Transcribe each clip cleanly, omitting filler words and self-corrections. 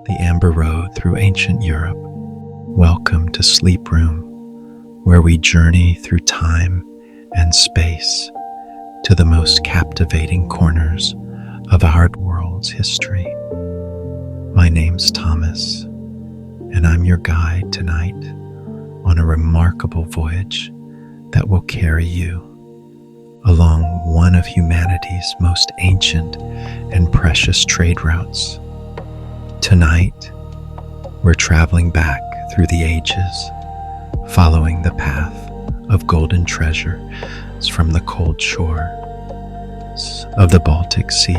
the amber road through ancient Europe. Welcome to Sleep Room, where we journey through time and space to the most captivating corners of our world's history. My name's Thomas, and I'm your guide tonight on a remarkable voyage that will carry you along one of humanity's most ancient and precious trade routes. Tonight, we're traveling back through the ages, following the path of golden treasures from the cold shores of the Baltic Sea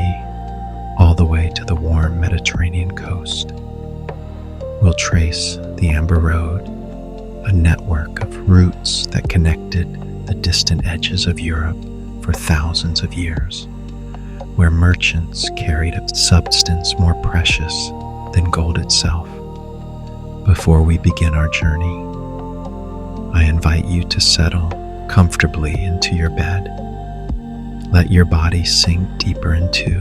all the way to the warm Mediterranean coast. We'll trace the Amber Road, a network of routes that connected the distant edges of Europe for thousands of years, where merchants carried a substance more precious than gold itself. Before we begin our journey, I invite you to settle comfortably into your bed. Let your body sink deeper into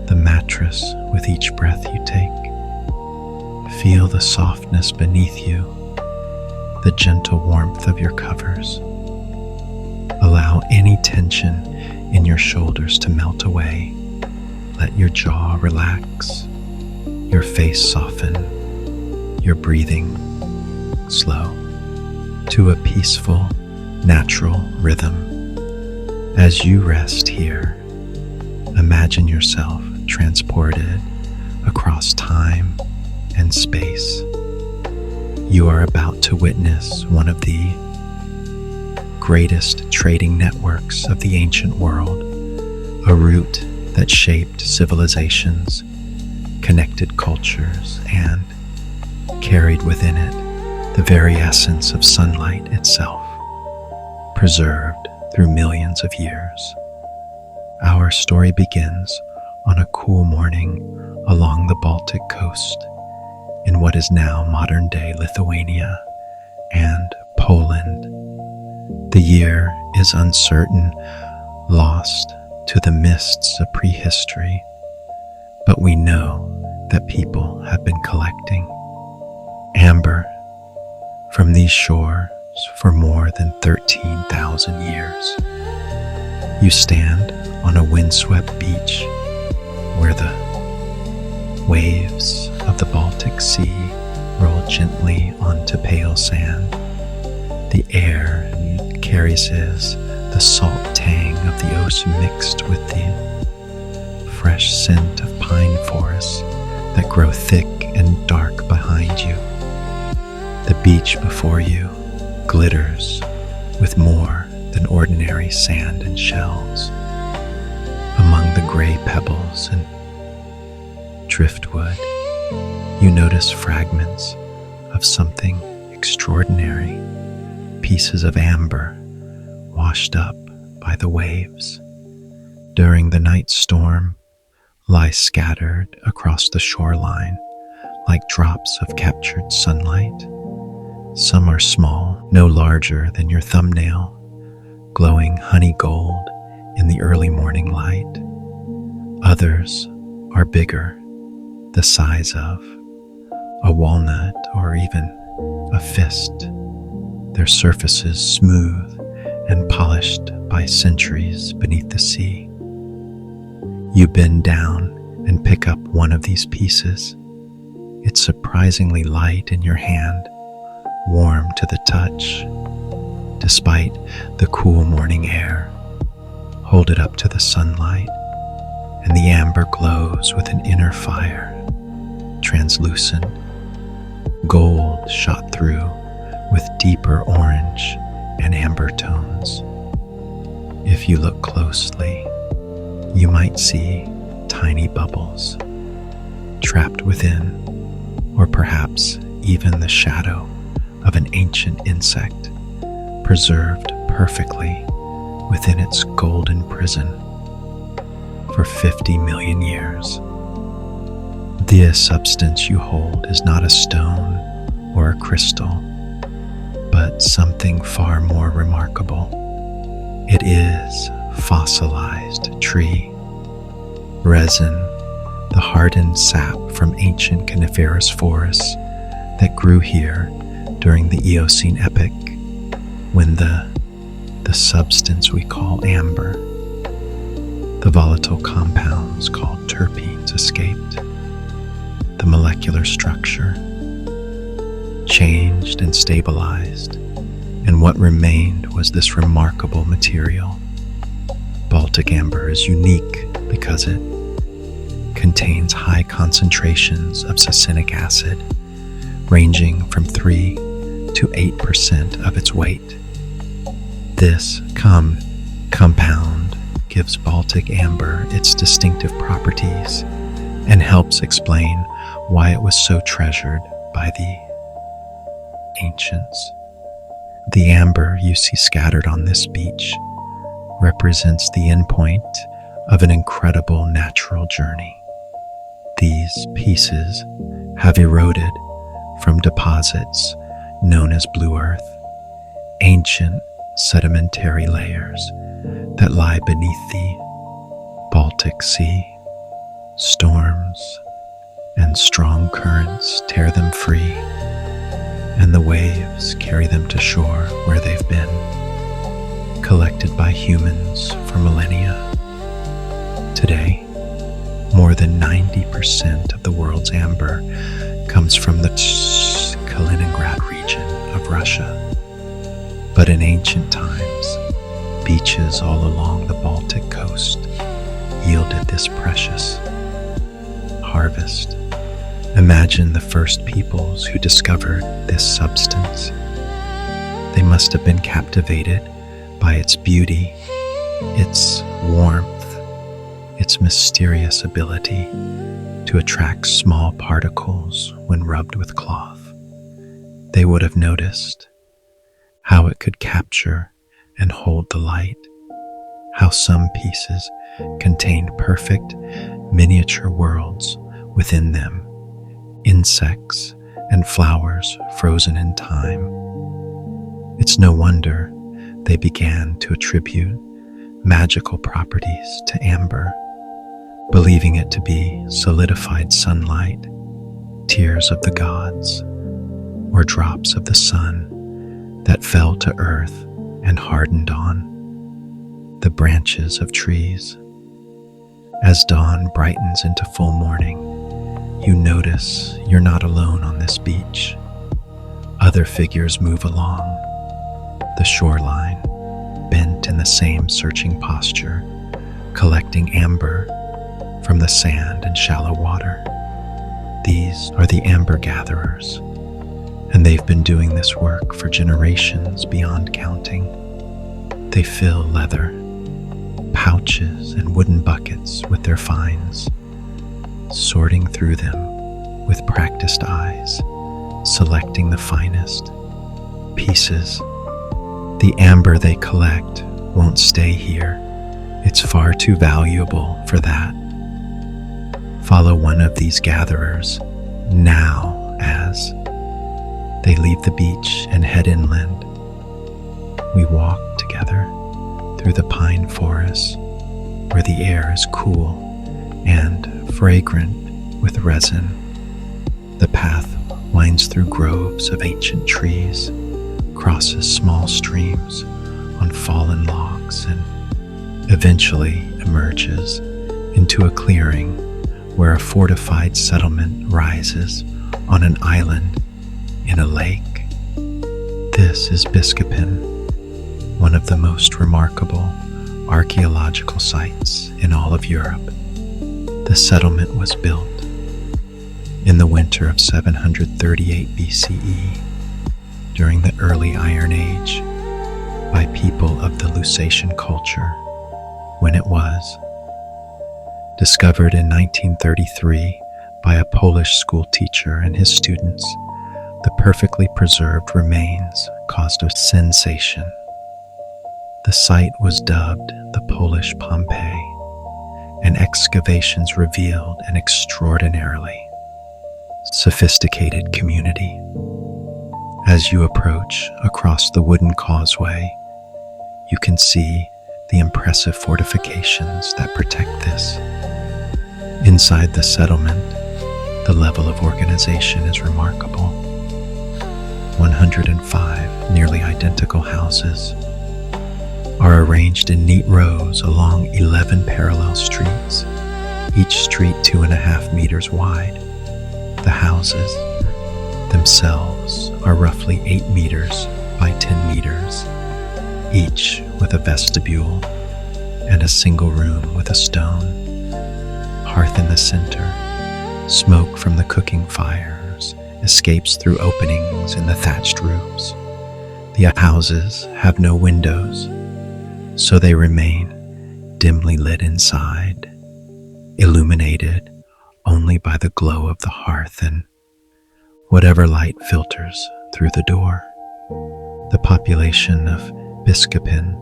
the mattress with each breath you take. Feel the softness beneath you, the gentle warmth of your covers. Allow any tension in your shoulders to melt away. Let your jaw relax, your face soften, your breathing slow to a peaceful, natural rhythm. As you rest here, imagine yourself transported across time and space. You are about to witness one of the greatest trading networks of the ancient world, a route that shaped civilizations, connected cultures, and carried within it the very essence of sunlight itself, preserved through millions of years. Our story begins on a cool morning along the Baltic coast in what is now modern-day Lithuania and Poland. The year is uncertain, lost to the mists of prehistory, but we know that people have been collecting amber from these shores for more than 13,000 years. You stand on a windswept beach where the waves of the Baltic Sea roll gently onto pale sand. The air carries the salt tang of the ocean mixed with the fresh scent of pine forests that grow thick and dark behind you. The beach before you glitters with more than ordinary sand and shells. Among the gray pebbles and driftwood, you notice fragments of something extraordinary, pieces of amber washed up by the waves during the night storm, lie scattered across the shoreline like drops of captured sunlight. Some are small, no larger than your thumbnail, glowing honey gold in the early morning light. Others are bigger, the size of a walnut or even a fist, their surfaces smooth and polished by centuries beneath the sea. You bend down and pick up one of these pieces. It's surprisingly light in your hand, warm to the touch, despite the cool morning air. Hold it up to the sunlight, and the amber glows with an inner fire, translucent, gold shot through with deeper orange and amber tones. If you look closely, you might see tiny bubbles trapped within, or perhaps even the shadow of an ancient insect preserved perfectly within its golden prison for 50 million years. The substance you hold is not a stone or a crystal, but something far more remarkable. It is fossilized tree, resin the hardened sap from ancient coniferous forests that grew here during the Eocene epoch, when the substance we call amber, the volatile compounds called terpenes, escaped. The molecular structure changed and stabilized, and what remained was this remarkable material. Baltic amber is unique because it contains high concentrations of succinic acid, ranging from 3 to 8% of its weight. This compound gives Baltic amber its distinctive properties and helps explain why it was so treasured by the ancients. The amber you see scattered on this beach represents the endpoint of an incredible natural journey. These pieces have eroded from deposits known as blue earth, ancient sedimentary layers that lie beneath the Baltic Sea. Storms and strong currents tear them free, and the waves carry them to shore where they've been, collected by humans for millennia. Today, more than 90% of the world's amber comes from the Kaliningrad region of Russia. But in ancient times, beaches all along the Baltic coast yielded this precious harvest. Imagine the first peoples who discovered this substance. They must have been captivated by its beauty, its warmth, its mysterious ability to attract small particles when rubbed with cloth. They would have noticed how it could capture and hold the light, how some pieces contained perfect miniature worlds within them, insects and flowers frozen in time. It's no wonder they began to attribute magical properties to amber, believing it to be solidified sunlight, tears of the gods, or drops of the sun that fell to earth and hardened on the branches of trees. As dawn brightens into full morning, you notice you're not alone on this beach. Other figures move along the shoreline, bent in the same searching posture, collecting amber from the sand and shallow water. These are the amber gatherers, and they've been doing this work for generations beyond counting. They fill leather, pouches, and wooden buckets with their finds, sorting through them with practiced eyes, selecting the finest pieces. The amber they collect won't stay here. It's far too valuable for that. Follow one of these gatherers now as they leave the beach and head inland. We walk together through the pine forests where the air is cool and fragrant with resin. The path winds through groves of ancient trees, crosses small streams on fallen logs, and eventually emerges into a clearing where a fortified settlement rises on an island in a lake. This is Biskupin, one of the most remarkable archaeological sites in all of Europe. The settlement was built in the winter of 738 BCE during the early Iron Age by people of the Lusatian culture. When it was discovered in 1933 by a Polish school teacher and his students, the perfectly preserved remains caused a sensation. The site was dubbed the Polish Pompeii, and excavations revealed an extraordinarily sophisticated community. As you approach across the wooden causeway, you can see the impressive fortifications that protect this Inside the settlement, the level of organization is remarkable. 105 nearly identical houses are arranged in neat rows along 11 parallel streets, each street 2.5 meters wide. The houses themselves are roughly 8 meters by 10 meters, each with a vestibule and a single room with a stone hearth in the center. Smoke from the cooking fires escapes through openings in the thatched roofs. The houses have no windows, so they remain dimly lit inside, illuminated only by the glow of the hearth and whatever light filters through the door. The population of Biskupin,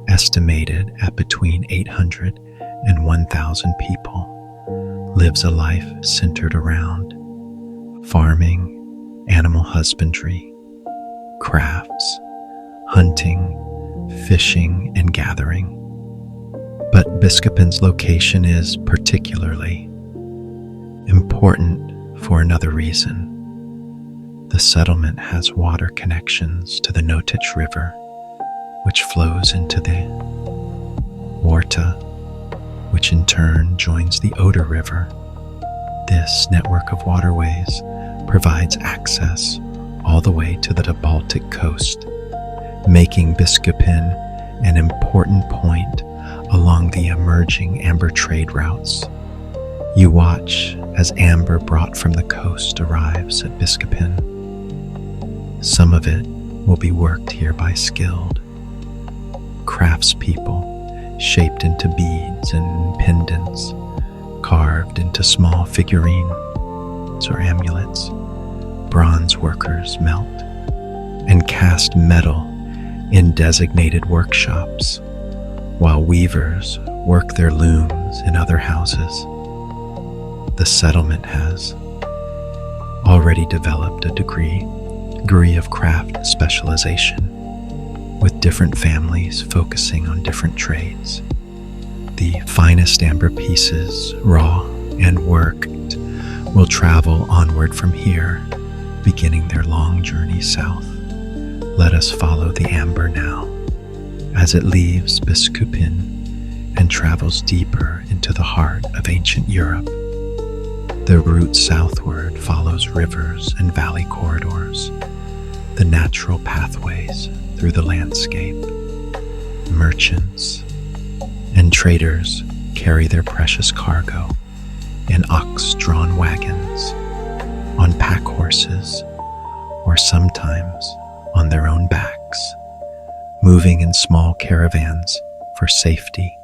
estimated at between 800 and 1,000 people, lives a life centered around farming, animal husbandry, crafts, hunting, fishing, and gathering. But Biskupin's location is particularly important for another reason. The settlement has water connections to the Notich River, which flows into the Warta, which in turn joins the Oder River. This network of waterways provides access all the way to the Baltic coast, making Biskupin an important point along the emerging amber trade routes. You watch as amber brought from the coast arrives at Biskupin. Some of it will be worked here by skilled craftspeople, shaped into beads and pendants, carved into small figurines or amulets. Bronze workers melt and cast metal in designated workshops, while weavers work their looms in other houses. The settlement has already developed a degree of craft specialization, with different families focusing on different trades. The finest amber pieces, raw and worked, will travel onward from here, beginning their long journey south. Let us follow the amber now, as it leaves Biskupin and travels deeper into the heart of ancient Europe. The route southward follows rivers and valley corridors, the natural pathways through the landscape. Merchants and traders carry their precious cargo in ox-drawn wagons, on pack horses, or sometimes on their own backs, moving in small caravans for safety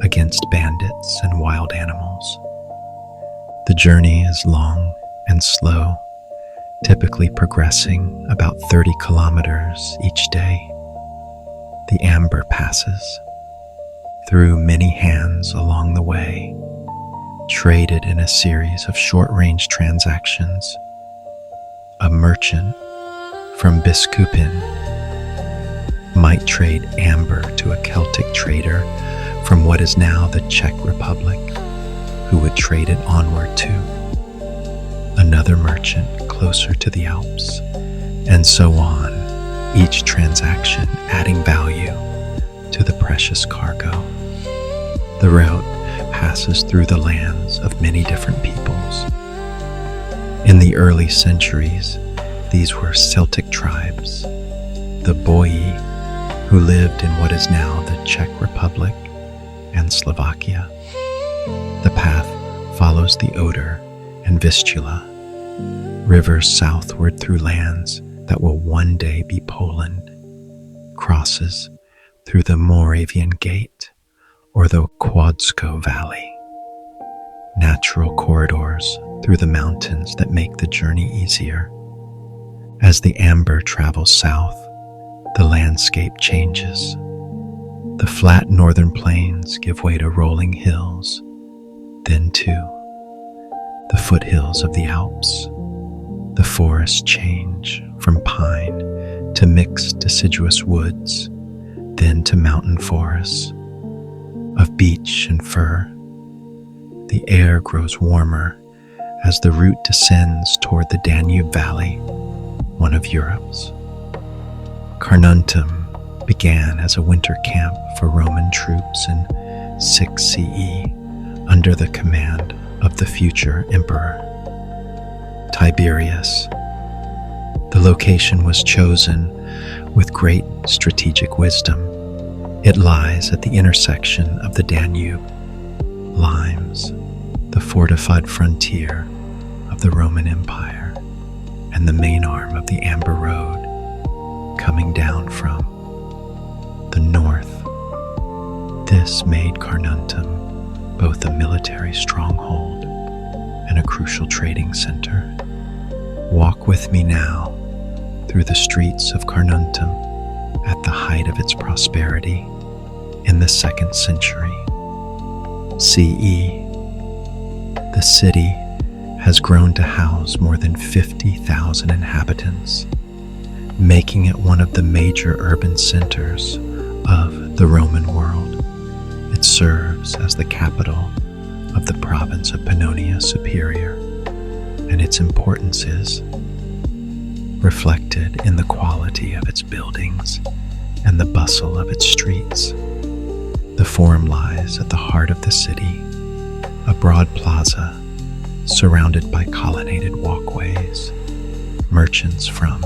against bandits and wild animals. The journey is long and slow, typically progressing about 30 kilometers each day. The amber passes through many hands along the way, traded in a series of short-range transactions. A merchant from Biskupin might trade amber to a Celtic trader from what is now the Czech Republic, who would trade it onward to another merchant closer to the Alps, and so on, each transaction adding value to the precious cargo. The route passes through the lands of many different peoples. In the early centuries, these were Celtic tribes, the Boii, who lived in what is now the Czech Republic and Slovakia. The path follows the Oder and Vistula, rivers southward through lands that will one day be Poland, crosses through the Moravian Gate or the Kłodzko Valley, natural corridors through the mountains that make the journey easier. As the amber travels south, the landscape changes. The flat northern plains give way to rolling hills, then to the foothills of the Alps. The forests change from pine to mixed deciduous woods, then to mountain forests of beech and fir. the air grows warmer as the route descends toward the Danube Valley, one of Europe's. Carnuntum began as a winter camp for Roman troops in 6 CE under the command of the future emperor Tiberius. The location was chosen with great strategic wisdom. It lies at the intersection of the Danube, Limes, the fortified frontier of the Roman Empire, and the main arm of the Amber Road coming down from the north. This made Carnuntum both a military stronghold and a crucial trading center. Walk with me now through the streets of Carnuntum at the height of its prosperity in the 2nd century CE. The city has grown to house more than 50,000 inhabitants, making it one of the major urban centers of the Roman world. It serves as the capital of the province of Pannonia Superior, and its importance is reflected in the quality of its buildings and the bustle of its streets. The Forum lies at the heart of the city, a broad plaza surrounded by colonnaded walkways. Merchants from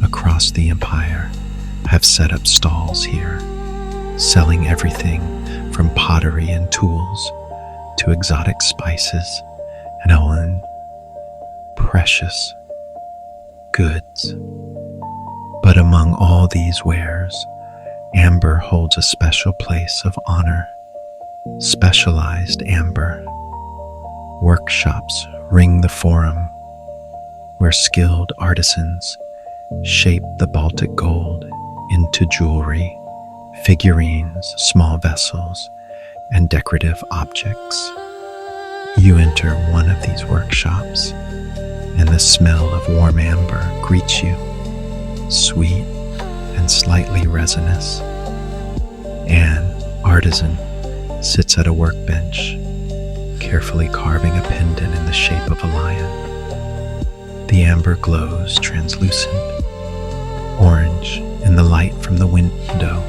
across the empire have set up stalls here, selling everything from pottery and tools to exotic spices and own precious goods. But among all these wares, amber holds a special place of honor. Specialized amber workshops ring the Forum, where skilled artisans shape the Baltic gold into jewelry, figurines, small vessels, and decorative objects. You enter one of these workshops, and the smell of warm amber greets you, sweet and slightly resinous. An artisan sits at a workbench, carefully carving a pendant in the shape of a lion. The amber glows translucent, orange in the light from the window,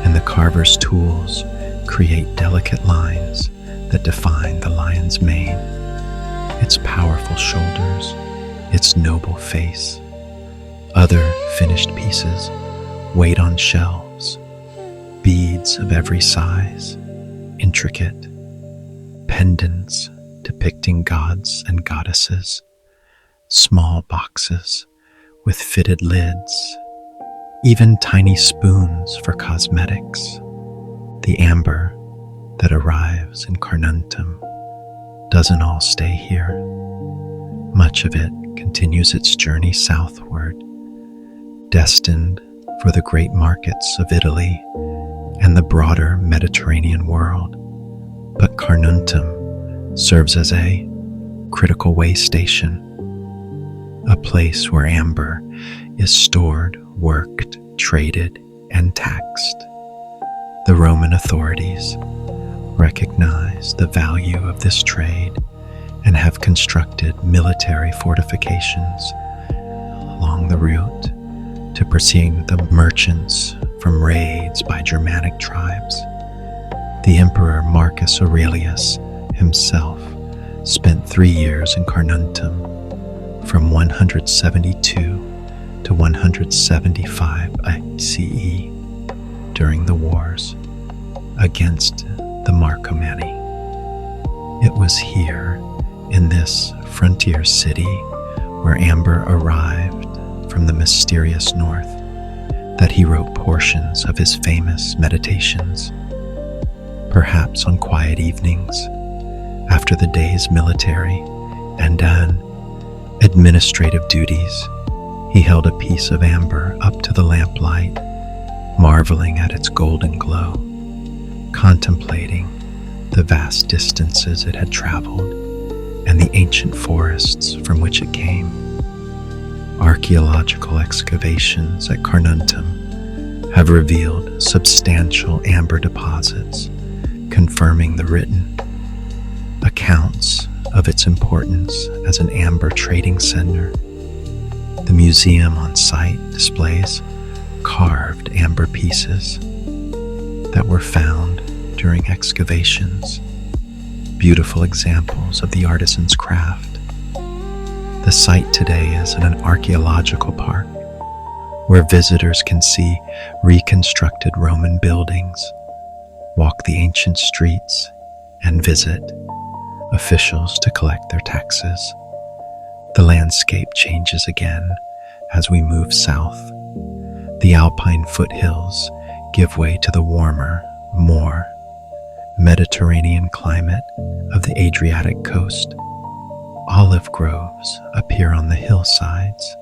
and the carver's tools create delicate lines that define the lion's mane, its powerful shoulders, its noble face. Other finished pieces wait on shelves, beads of every size, intricate pendants depicting gods and goddesses, small boxes with fitted lids, even tiny spoons for cosmetics. The amber that arrives in Carnuntum doesn't all stay here. Much of it continues its journey southward, destined for the great markets of Italy and the broader Mediterranean world. But Carnuntum serves as a critical way station, a place where amber is stored, worked, traded, and taxed. The Roman authorities recognize the value of this trade and have constructed military fortifications along the route to protect the merchants from raids by Germanic tribes. The Emperor Marcus Aurelius himself spent 3 years in Carnuntum from 172 to 175 CE during the wars against the Marcomanni. It was here, in this frontier city, where amber arrived from the mysterious north, that he wrote portions of his famous meditations. Perhaps on quiet evenings, after the day's military and administrative duties, he held a piece of amber up to the lamplight, marveling at its golden glow, contemplating the vast distances it had traveled and the ancient forests from which it came. Archaeological excavations at Carnuntum have revealed substantial amber deposits, confirming the written accounts of its importance as an amber trading center. The museum on site displays carved amber pieces that were found during excavations, beautiful examples of the artisan's craft. The site today is an archaeological park where visitors can see reconstructed Roman buildings, walk the ancient streets, and visit officials to collect their taxes. The landscape changes again as we move south. The alpine foothills give way to the warmer, more Mediterranean climate of the Adriatic coast. Olive groves appear on the hillsides.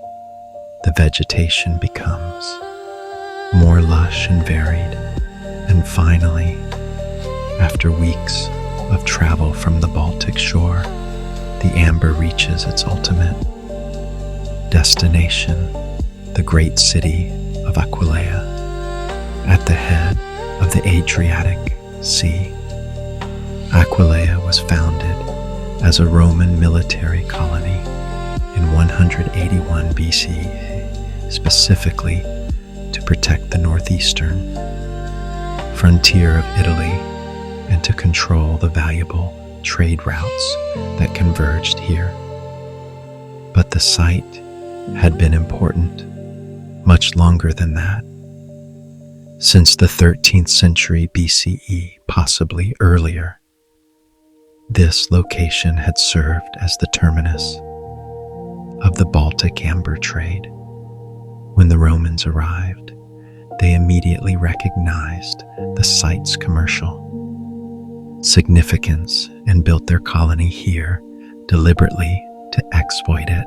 The vegetation becomes more lush and varied. And finally, after weeks of travel from the Baltic shore, the amber reaches its ultimate destination, the great city of Aquileia, at the head of the Adriatic Sea. Aquileia was founded as a Roman military colony in 181 BCE, specifically to protect the northeastern frontier of Italy and to control the valuable trade routes that converged here. But the site had been important much longer than that. Since the 13th century BCE, possibly earlier, this location had served as the terminus of the Baltic amber trade. When the Romans arrived, they immediately recognized the site's commercial significance and built their colony here deliberately to exploit it.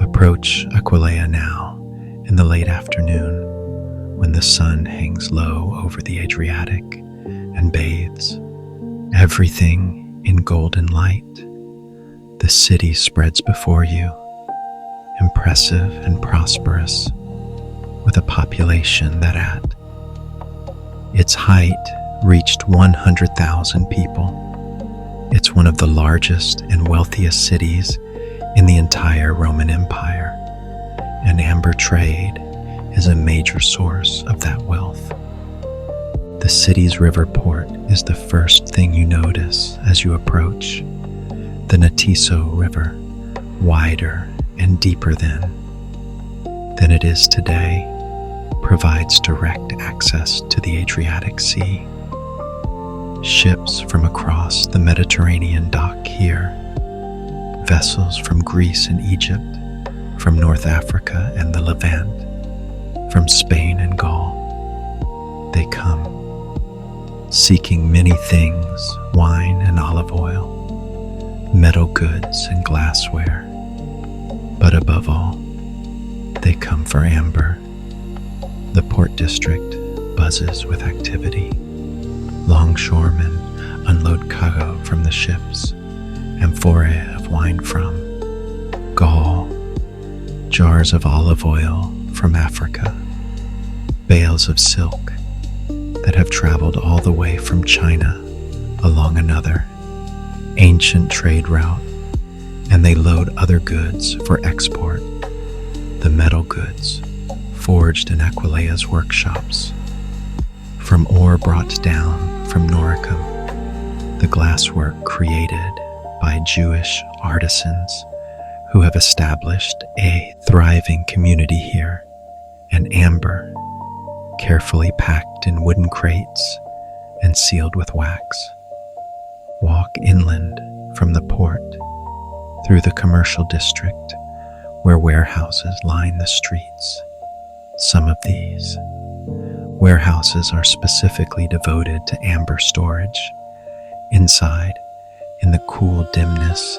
Approach Aquileia now in the late afternoon when the sun hangs low over the Adriatic and bathes everything in golden light. The city spreads before you, impressive and prosperous, with a population that at its height reached 100,000 people. It's one of the largest and wealthiest cities in the entire Roman Empire, and amber trade is a major source of that wealth. The city's river port is the first thing you notice as you approach. The Natiso River, wider and deeper than it is today, provides direct access to the Adriatic Sea. Ships from across the Mediterranean dock here. Vessels from Greece and Egypt, from North Africa and the Levant, from Spain and Gaul. They come, seeking many things: wine and olive oil, metal goods and glassware. But above all, they come for amber. The port district buzzes with activity. Longshoremen unload cargo from the ships, amphorae of wine from Gaul, jars of olive oil from Africa, bales of silk that have traveled all the way from China along another ancient trade route, and they load other goods for export. The metal goods forged in Aquileia's workshops, from ore brought down from Noricum, the glasswork created by Jewish artisans who have established a thriving community here, and amber, carefully packed in wooden crates and sealed with wax. Walk inland from the port through the commercial district where warehouses line the streets. Some of these warehouses are specifically devoted to amber storage. Inside, in the cool dimness,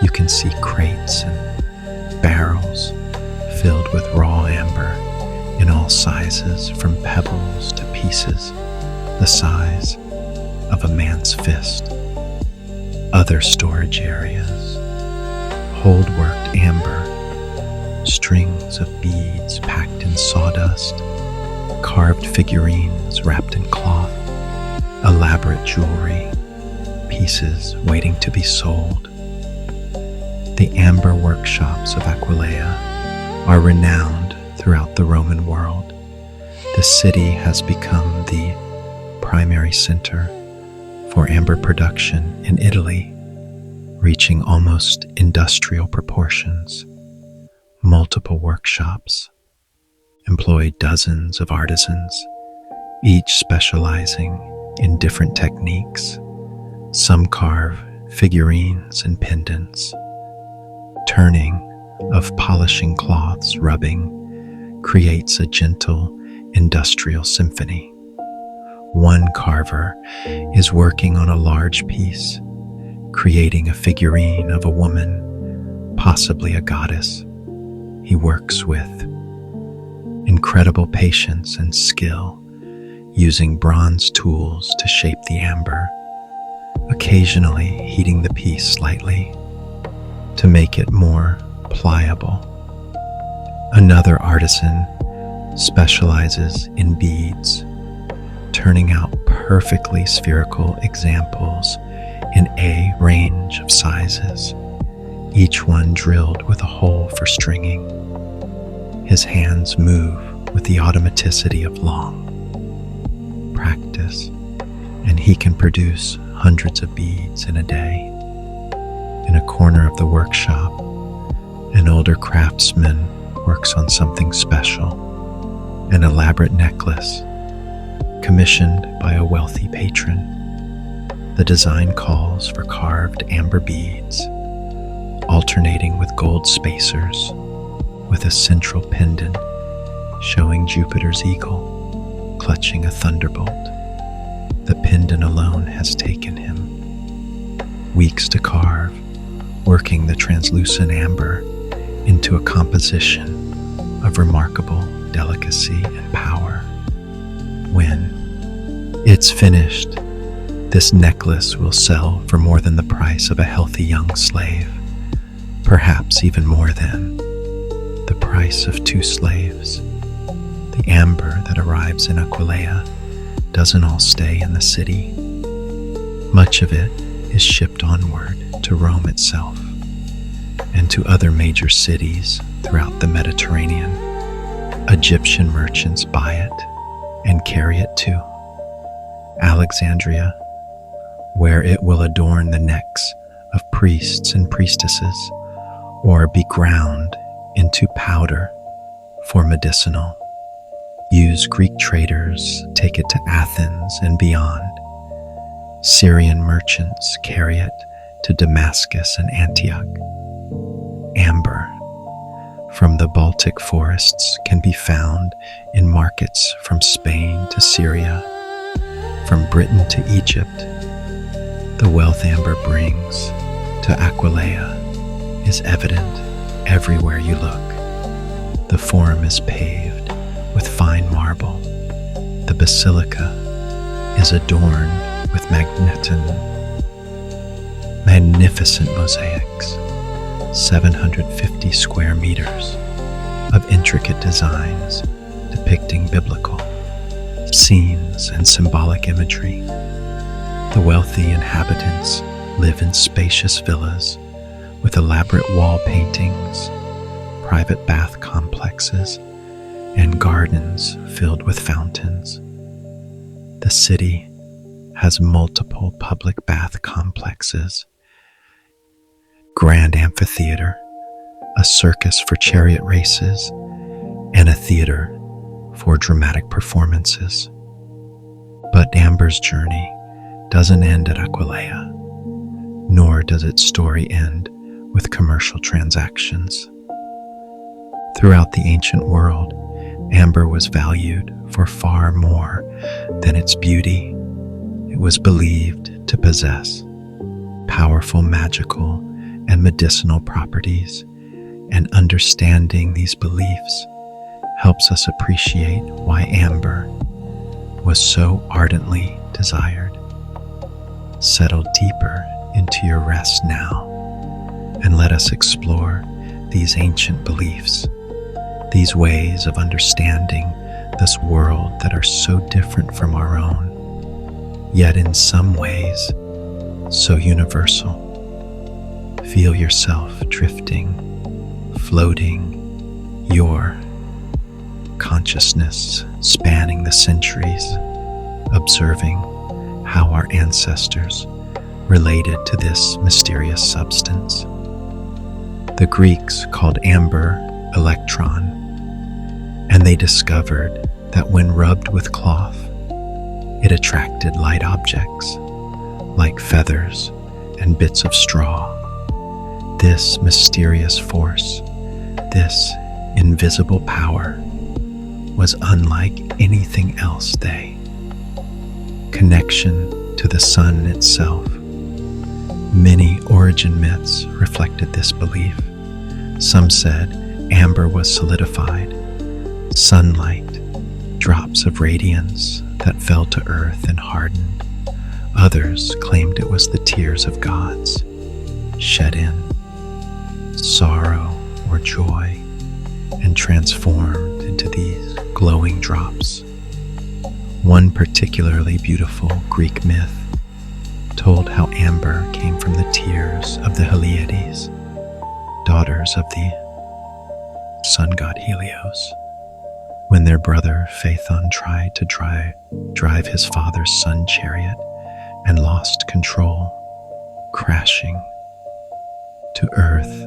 you can see crates and barrels filled with raw amber in all sizes, from pebbles to pieces the size of a man's fist. Other storage areas hold worked amber, strings of beads packed in sawdust, carved figurines wrapped in cloth, elaborate jewelry, pieces waiting to be sold. The amber workshops of Aquileia are renowned throughout the Roman world. The city has become the primary center for amber production in Italy, reaching almost industrial proportions. Multiple workshops employ dozens of artisans, each specializing in different techniques. Some carve figurines and pendants. Turning of polishing cloths, rubbing, creates a gentle industrial symphony. One carver is working on a large piece, creating a figurine of a woman, possibly a goddess. He works with incredible patience and skill, using bronze tools to shape the amber, occasionally heating the piece slightly to make it more pliable. Another artisan specializes in beads, turning out perfectly spherical examples in a range of sizes, each one drilled with a hole for stringing. His hands move with the automaticity of long practice, and he can produce hundreds of beads in a day. In a corner of the workshop, an older craftsman works on something special, an elaborate necklace commissioned by a wealthy patron. The design calls for carved amber beads, alternating with gold spacers, with a central pendant showing Jupiter's eagle clutching a thunderbolt. The pendant alone has taken him weeks to carve, working the translucent amber into a composition of remarkable delicacy and power. When it's finished, this necklace will sell for more than the price of a healthy young slave, perhaps even more than the price of 2 slaves. The amber that arrives in Aquileia doesn't all stay in the city. Much of it is shipped onward to Rome itself and to other major cities throughout the Mediterranean. Egyptian merchants buy it and carry it to Alexandria, where it will adorn the necks of priests and priestesses, or be ground into powder for medicinal use. Greek traders take it to Athens and beyond. Syrian merchants carry it to Damascus and Antioch. Amber from the Baltic forests can be found in markets from Spain to Syria, from Britain to Egypt. The wealth amber brings to Aquileia is evident everywhere you look. The forum is paved with fine marble. The basilica is adorned with magnificent mosaics, 750 square meters of intricate designs depicting biblical scenes and symbolic imagery. The wealthy inhabitants live in spacious villas with elaborate wall paintings, private bath complexes, and gardens filled with fountains. The city has multiple public bath complexes, grand amphitheater, a circus for chariot races, and a theater for dramatic performances. But Amber's journey doesn't end at Aquileia, nor does its story end with commercial transactions. Throughout the ancient world, amber was valued for far more than its beauty. It was believed to possess powerful magical and medicinal properties, and understanding these beliefs helps us appreciate why amber was so ardently desired. Settle deeper into your rest now, and let us explore these ancient beliefs, these ways of understanding this world that are so different from our own, yet in some ways so universal. Feel yourself drifting, floating, your consciousness spanning the centuries, observing how our ancestors related to this mysterious substance. The Greeks called amber electron, and they discovered that when rubbed with cloth, it attracted light objects like feathers and bits of straw. This mysterious force, this invisible power, was unlike anything else connection to the sun itself. Many origin myths reflected this belief. Some said amber was solidified, sunlight, drops of radiance that fell to earth and hardened. Others claimed it was the tears of gods, shed in sorrow or joy, and transformed into these glowing drops. One particularly beautiful Greek myth told how amber came from the tears of the Heliades, daughters of the sun god Helios. When their brother Phaethon tried to drive his father's sun chariot and lost control, crashing to earth,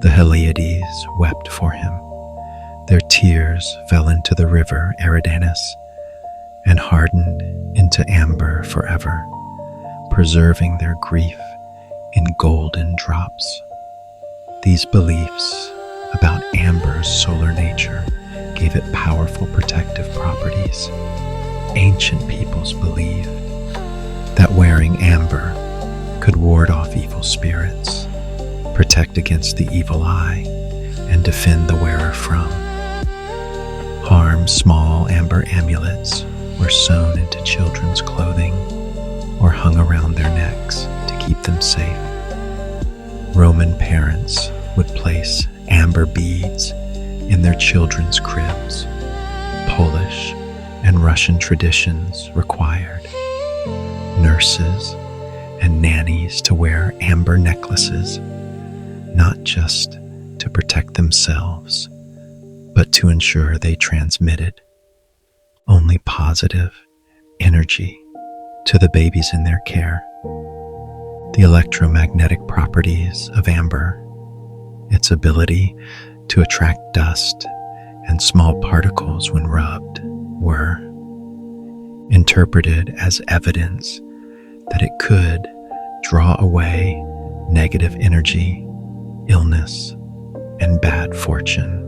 the Heliades wept for him. Their tears fell into the river Eridanus and hardened into amber forever, preserving their grief in golden drops. These beliefs about amber's solar nature gave it powerful protective properties. Ancient peoples believed that wearing amber could ward off evil spirits, protect against the evil eye, and defend the wearer from harm. Small amber amulets were sewn into children's clothing or hung around their necks to keep them safe. Roman parents would place amber beads in their children's cribs. Polish and Russian traditions required nurses and nannies to wear amber necklaces, not just to protect themselves, but to ensure they transmitted only positive energy to the babies in their care. The electromagnetic properties of amber, its ability to attract dust and small particles when rubbed, were interpreted as evidence that it could draw away negative energy, illness, and bad fortune.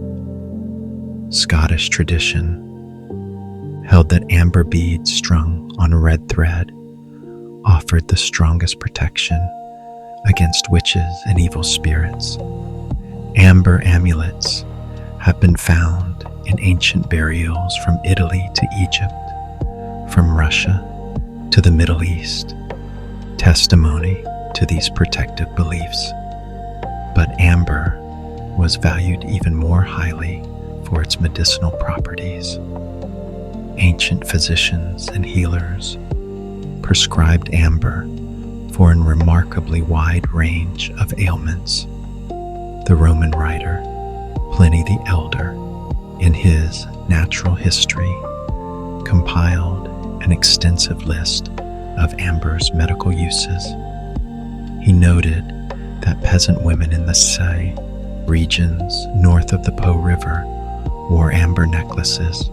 Scottish tradition held that amber beads strung on red thread offered the strongest protection against witches and evil spirits. Amber amulets have been found in ancient burials from Italy to Egypt, from Russia to the Middle East, testimony to these protective beliefs. But amber was valued even more highly for its medicinal properties. Ancient physicians and healers prescribed amber for a remarkably wide range of ailments. The Roman writer Pliny the Elder, in his Natural History, compiled an extensive list of amber's medical uses. He noted that peasant women in the Say regions north of the Po River wore amber necklaces,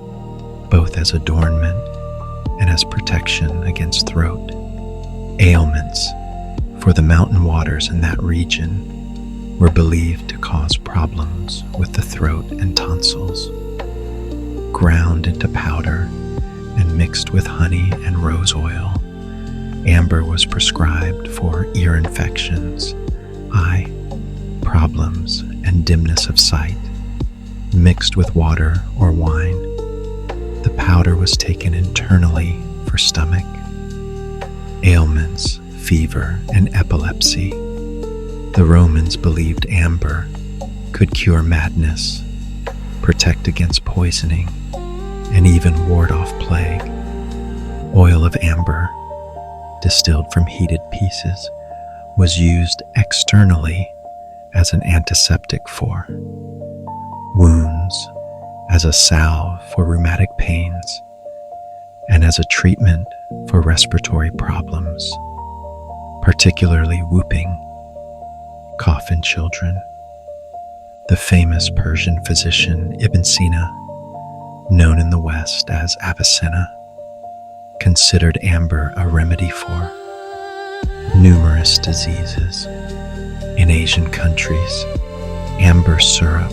both as adornment and as protection against throat ailments, for the mountain waters in that region were believed to cause problems with the throat and tonsils. Ground into powder and mixed with honey and rose oil, amber was prescribed for ear infections, eye problems, and dimness of sight. Mixed with water or wine, the powder was taken internally for stomach ailments, fever, and epilepsy. The Romans believed amber could cure madness, protect against poisoning, and even ward off plague. Oil of amber, distilled from heated pieces, was used externally as an antiseptic for wounds, as a salve for rheumatic pains, and as a treatment for respiratory problems, particularly whooping, cough in children. The famous Persian physician Ibn Sina, known in the West as Avicenna, considered amber a remedy for numerous diseases. In Asian countries, amber syrup,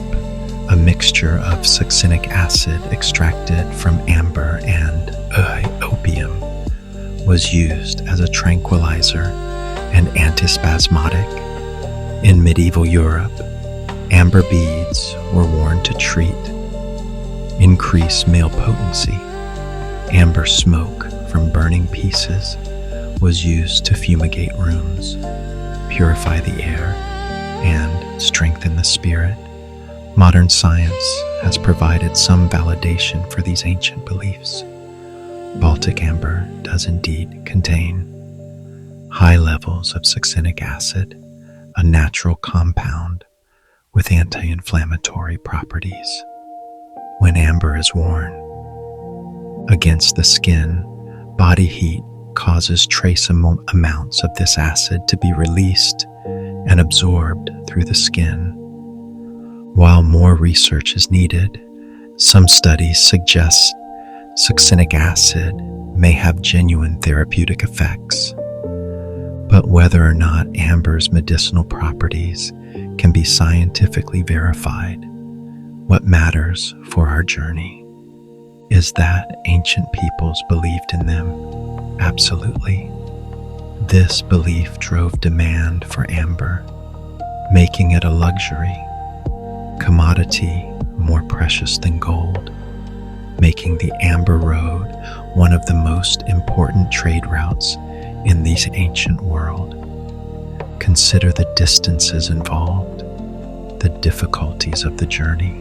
a mixture of succinic acid extracted from amber and opium, was used as a tranquilizer and antispasmodic. In medieval Europe, amber beads were worn to treat increased male potency. Amber smoke from burning pieces was used to fumigate rooms, purify the air, and strengthen the spirit. Modern science has provided some validation for these ancient beliefs. Baltic amber does indeed contain high levels of succinic acid, a natural compound with anti-inflammatory properties. When amber is worn against the skin, body heat causes trace amounts of this acid to be released and absorbed through the skin. While more research is needed, some studies suggest succinic acid may have genuine therapeutic effects. But whether or not amber's medicinal properties can be scientifically verified, what matters for our journey is that ancient peoples believed in them. Absolutely. This belief drove demand for amber, making it a luxury, commodity more precious than gold, making the Amber Road one of the most important trade routes in the ancient world. Consider the distances involved, the difficulties of the journey.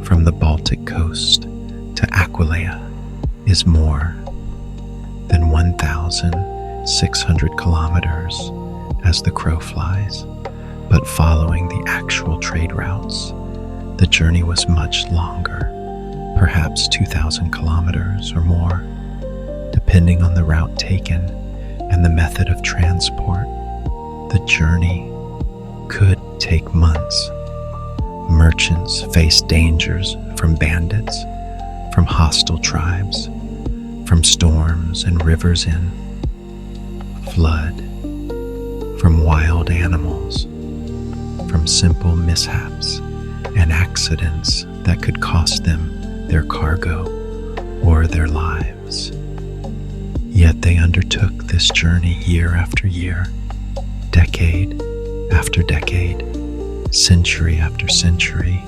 From the Baltic coast to Aquileia is more than 1,600 kilometers as the crow flies, but following the actual trade routes, the journey was much longer, perhaps 2,000 kilometers or more, depending on the route taken and the method of transport. The journey could take months. Merchants faced dangers from bandits, from hostile tribes, from storms and rivers in flood, from wild animals, from simple mishaps and accidents that could cost them their cargo or their lives. Yet they undertook this journey year after year, decade after decade, century after century,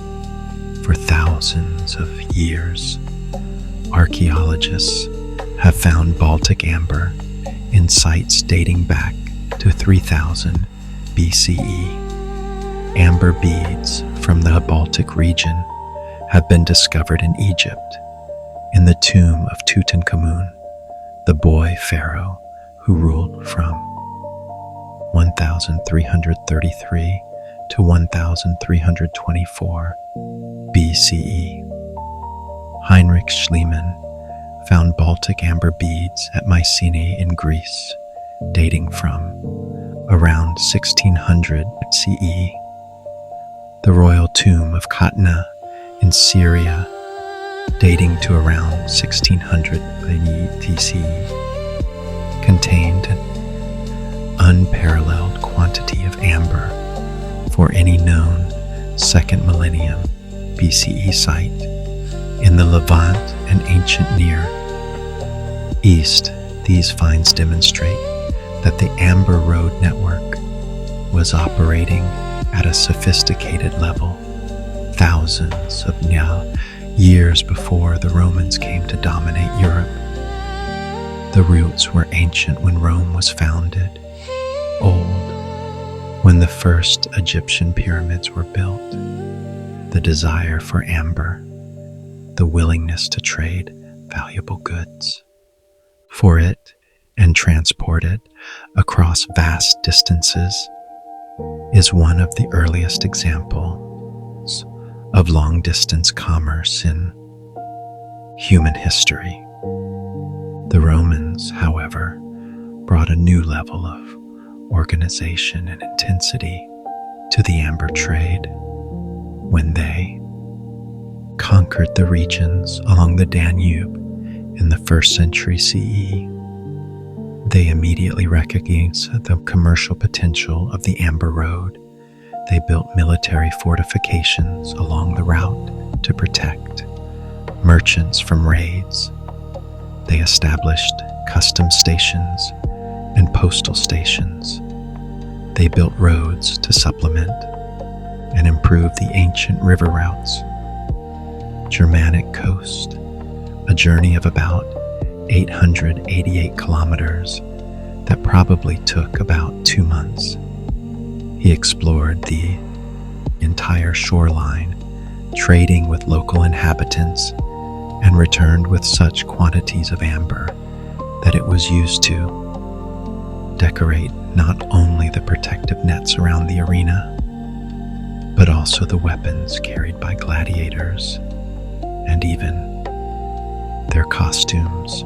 for thousands of years. Archaeologists have found Baltic amber in sites dating back to 3000 BCE. Amber beads from the Baltic region have been discovered in Egypt, in the tomb of Tutankhamun, the boy pharaoh who ruled from 1333 to 1324 BCE. Heinrich Schliemann found Baltic amber beads at Mycenae in Greece, dating from around 1600 CE. The royal tomb of Katna in Syria, dating to around 1600 BCE, contained an unparalleled quantity of amber for any known second millennium BCE site. In the Levant and ancient Near East, these finds demonstrate that the Amber Road network was operating at a sophisticated level thousands of years before the Romans came to dominate Europe. The roots were ancient when Rome was founded, old when the first Egyptian pyramids were built. The desire for amber, the willingness to trade valuable goods for it, and transported across vast distances, is one of the earliest examples of long-distance commerce in human history. The Romans, however, brought a new level of organization and intensity to the amber trade when they conquered the regions along the Danube in the 1st century CE. They immediately recognized the commercial potential of the Amber Road. They built military fortifications along the route to protect merchants from raids. They established custom stations and postal stations. They built roads to supplement and improve the ancient river routes. Germanic coast, a journey of about 888 kilometers that probably took about 2 months. He explored the entire shoreline, trading with local inhabitants, and returned with such quantities of amber that it was used to decorate not only the protective nets around the arena, but also the weapons carried by gladiators and even their costumes.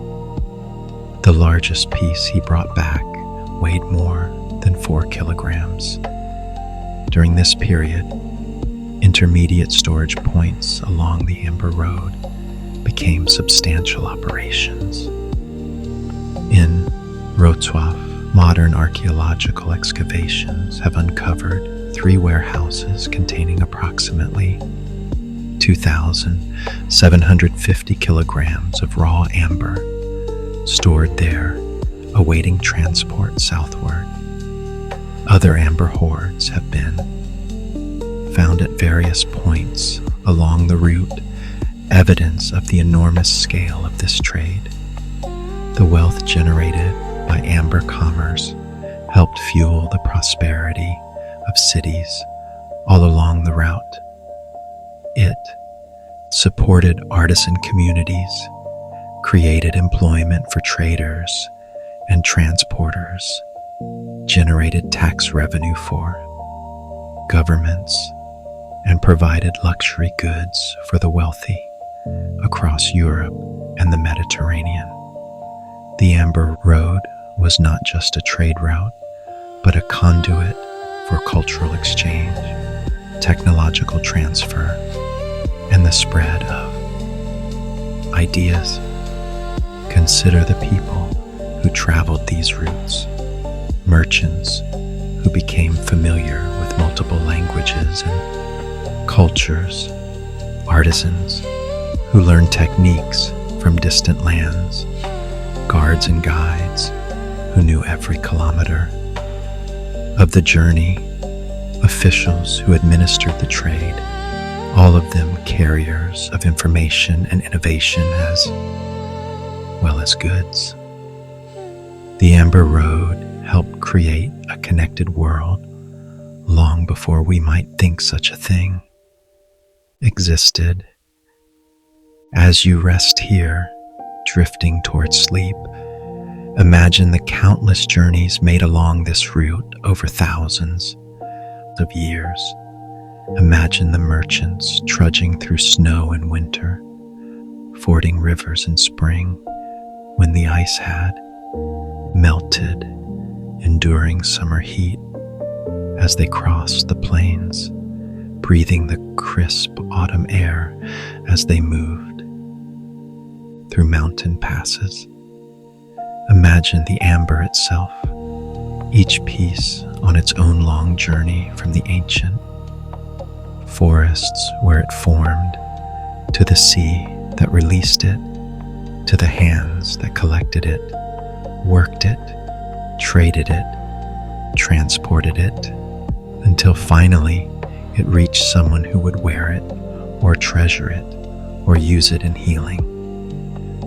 The largest piece he brought back weighed more than 4 kilograms. During this period, intermediate storage points along the Amber Road became substantial operations. In Wrocław, modern archaeological excavations have uncovered 3 warehouses containing approximately 2,750 kilograms of raw amber stored there, awaiting transport southward. Other amber hoards have been found at various points along the route, evidence of the enormous scale of this trade. The wealth generated by amber commerce helped fuel the prosperity of cities all along the route. It supported artisan communities, created employment for traders and transporters, generated tax revenue for governments, and provided luxury goods for the wealthy across Europe and the Mediterranean. The Amber Road was not just a trade route, but a conduit for cultural exchange, technological transfer, and the spread of ideas. Consider the people who traveled these routes, merchants who became familiar with multiple languages and cultures, artisans who learned techniques from distant lands, guards and guides who knew every kilometer of the journey, officials who administered the trade, all of them carriers of information and innovation as well as goods. The Amber Road helped create a connected world long before we might think such a thing existed. As you rest here, drifting towards sleep, imagine the countless journeys made along this route over thousands of years. Imagine the merchants trudging through snow in winter, fording rivers in spring when the ice had melted, enduring summer heat as they crossed the plains, breathing the crisp autumn air as they moved through mountain passes. Imagine the amber itself, each piece on its own long journey from the ancient forests where it formed, to the sea that released it, to the hands that collected it, worked it, traded it, transported it, until finally it reached someone who would wear it, or treasure it, or use it in healing.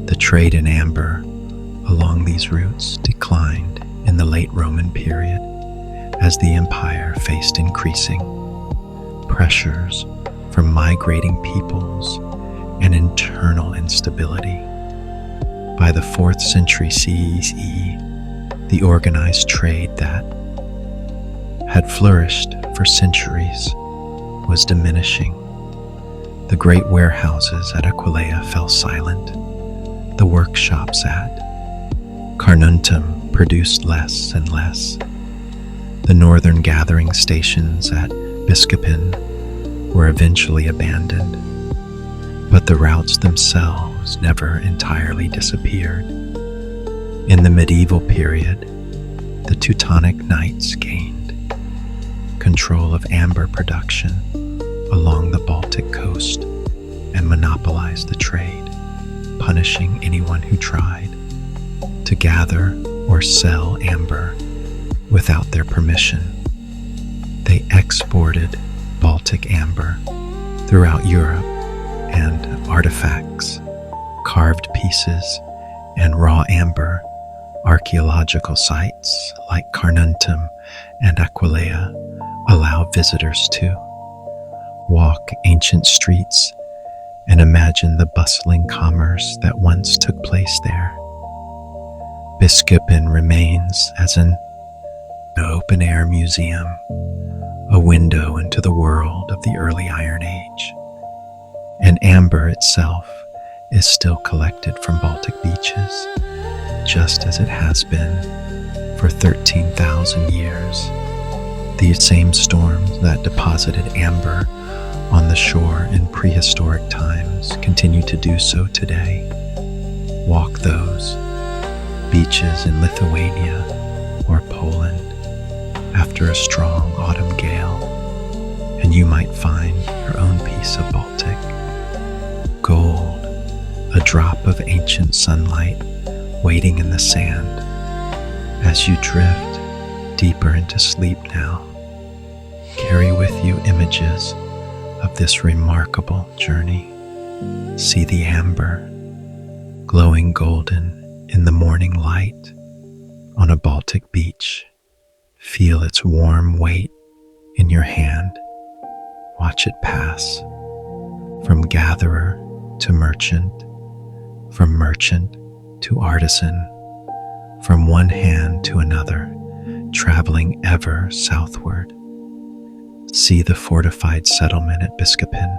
The trade in amber along these routes declined in the late Roman period as the empire faced increasing pressures from migrating peoples and internal instability. By the 4th century CE, The organized trade that had flourished for centuries was diminishing. The great warehouses at Aquileia fell silent. The workshops at Carnuntum produced less and less. The northern gathering stations at Biskupin were eventually abandoned, but the routes themselves never entirely disappeared. In the medieval period, the Teutonic Knights gained control of amber production along the Baltic coast and monopolized the trade, punishing anyone who tried to gather or sell amber without their permission. They exported Baltic amber throughout Europe, and artifacts, carved pieces, and raw amber archaeological sites like Carnuntum and Aquileia allow visitors to walk ancient streets and imagine the bustling commerce that once took place there. Biskupin remains as an open-air museum, a window into the world of the early Iron Age. And amber itself is still collected from Baltic beaches, just as it has been for 13,000 years. These same storms that deposited amber on the shore in prehistoric times continue to do so today. Walk those beaches in Lithuania or Poland after a strong autumn gale, and you might find your own piece of Baltic gold, a drop of ancient sunlight waiting in the sand. As you drift deeper into sleep now, carry with you images of this remarkable journey. See the amber glowing golden in the morning light on a Baltic beach. Feel its warm weight in your hand. Watch it pass from gatherer to merchant, from merchant to artisan, from one hand to another, traveling ever southward. See the fortified settlement at Biskupin,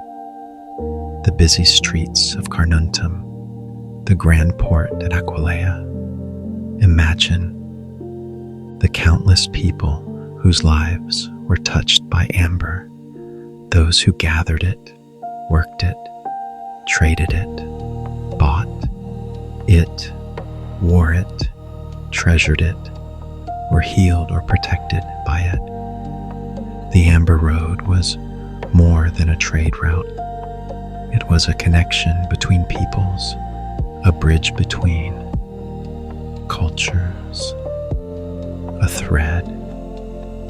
the busy streets of Carnuntum, the grand port at Aquileia. Imagine the countless people whose lives were touched by amber, those who gathered it, worked it, traded it, bought it, wore it, treasured it, were healed or protected by it. The Amber Road was more than a trade route. It was a connection between peoples, a bridge between cultures, a thread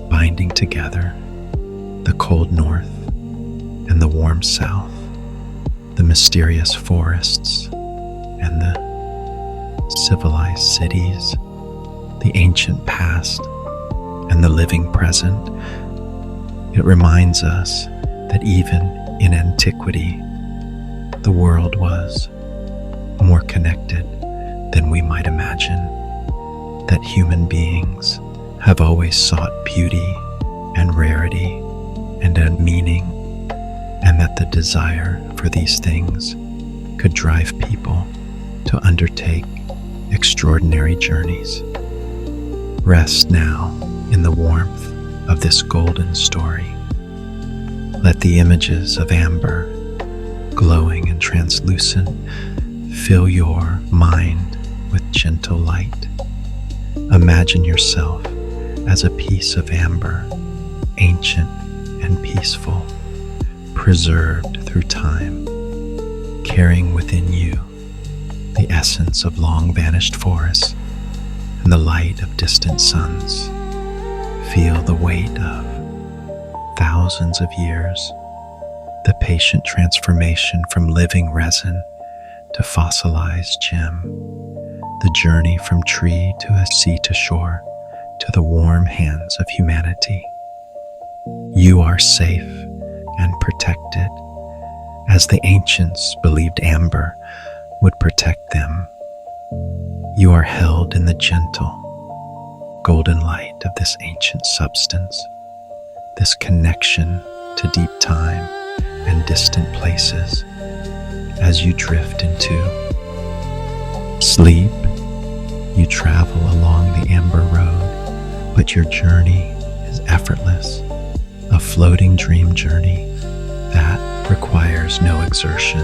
binding together the cold north and the warm south, the mysterious forests and the civilized cities, the ancient past and the living present. It reminds us that even in antiquity, the world was more connected than we might imagine, that human beings have always sought beauty and rarity and a meaning, and that the desire for these things could drive people to undertake extraordinary journeys. Rest now in the warmth of this golden story. Let the images of amber, glowing and translucent, fill your mind with gentle light. Imagine yourself as a piece of amber, ancient and peaceful, preserved through time, carrying within you the essence of long-vanished forests and the light of distant suns. Feel the weight of thousands of years, the patient transformation from living resin to fossilized gem, the journey from tree to a sea to shore to the warm hands of humanity. You are safe and protected, as the ancients believed amber would protect them. You are held in the gentle, golden light of this ancient substance, this connection to deep time and distant places as you drift into sleep. You travel along the amber road, but your journey is effortless, a floating dream journey that requires no exertion,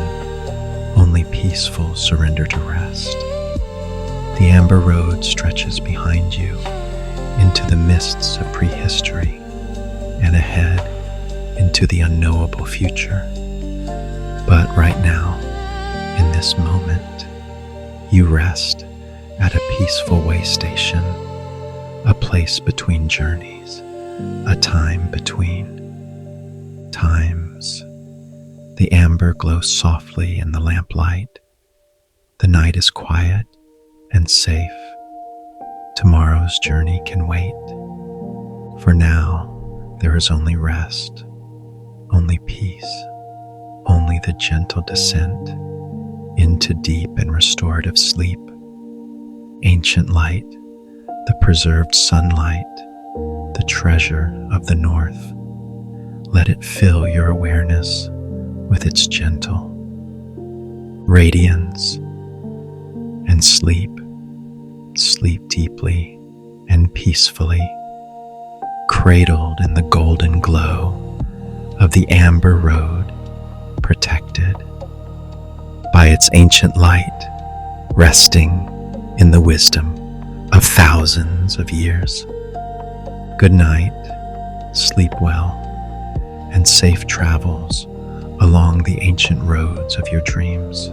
only peaceful surrender to rest. The amber road stretches behind you into the mists of prehistory and ahead into the unknowable future. But right now, in this moment, you rest at a peaceful way station, a place between journeys, a time between times. The amber glows softly in the lamplight. The night is quiet and safe. Tomorrow's journey can wait. For now, there is only rest, only peace, only the gentle descent into deep and restorative sleep. Ancient light, the preserved sunlight, the treasure of the north. Let it fill your awareness with its gentle radiance and sleep. Sleep deeply and peacefully, cradled in the golden glow of the amber road, protected by its ancient light, resting in the wisdom of thousands of years. Good night, sleep well, and safe travels along the ancient roads of your dreams.